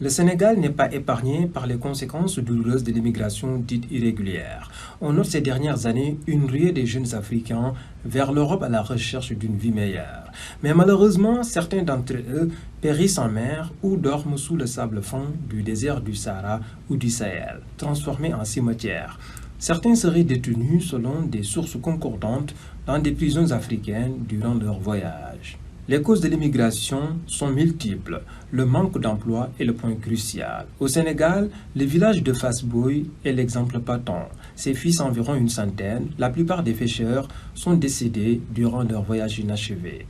Le Sénégal n'est pas épargné par les conséquences douloureuses de l'immigration dite irrégulière. On note ces dernières années une ruée des jeunes Africains vers l'Europe à la recherche d'une vie meilleure. Mais malheureusement, certains d'entre eux périssent en mer ou dorment sous le sable fin du désert du Sahara ou du Sahel, transformés en cimetières. Certains seraient détenus selon des sources concordantes dans des prisons africaines durant leur voyage. Les causes de l'immigration sont multiples. Le manque d'emploi est le point crucial. Au Sénégal, le village de Fass-Boye est l'exemple patent. Ses fils, environ une centaine, la plupart des pêcheurs, sont décédés durant leur voyage inachevé.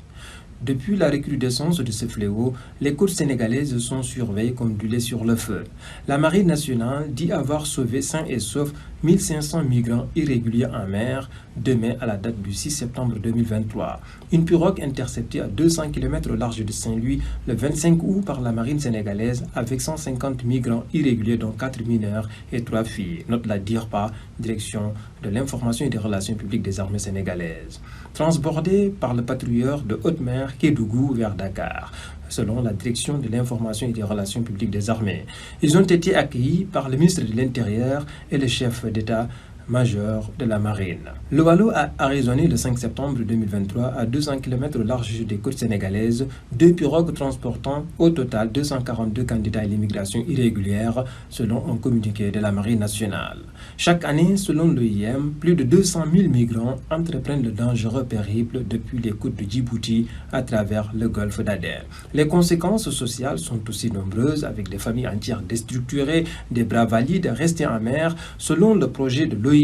Depuis la recrudescence de ce fléau, les côtes sénégalaises sont surveillées comme du lait sur le feu. La Marine nationale dit avoir sauvé sains et saufs 1500 migrants irréguliers en mer, de mai à la date du 6 septembre 2023. Une pirogue interceptée à 200 km au large de Saint-Louis le 25 août par la Marine sénégalaise avec 150 migrants irréguliers dont 4 mineurs et 3 filles, note la DIRPA, Direction de l'information et des relations publiques des armées sénégalaises. Transbordés par le patrouilleur de haute mer Kédougou vers Dakar, selon la Direction de l'information et des relations publiques des armées. Ils ont été accueillis par le ministre de l'Intérieur et le chef d'État-major de la Marine. Le Wallo a résonné le 5 septembre 2023 à 200 km au large des côtes sénégalaises, 2 pirogues transportant au total 242 candidats à l'immigration irrégulière, selon un communiqué de la Marine nationale. Chaque année, selon l'OIM, plus de 200 000 migrants entreprennent le dangereux périple depuis les côtes de Djibouti à travers le golfe d'Aden. Les conséquences sociales sont aussi nombreuses, avec des familles entières déstructurées, des bras valides restés en mer. Selon le projet de l'OIM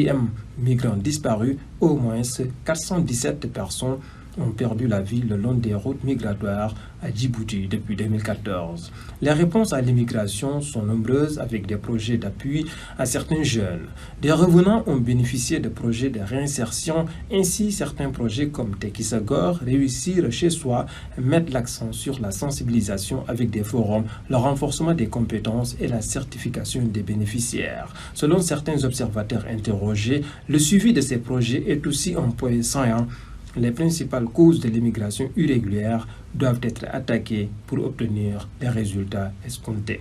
Migrants disparus, au moins 417 personnes ont perdu la vie le long des routes migratoires à Djibouti depuis 2014. Les réponses à l'immigration sont nombreuses avec des projets d'appui à certains jeunes. Des revenants ont bénéficié de projets de réinsertion. Ainsi, certains projets comme Tekisagor, Réussir chez soi, mettent l'accent sur la sensibilisation avec des forums, le renforcement des compétences et la certification des bénéficiaires. Selon certains observateurs interrogés, le suivi de ces projets est aussi un point saillant. Les principales causes de l'immigration irrégulière doivent être attaquées pour obtenir les résultats escomptés.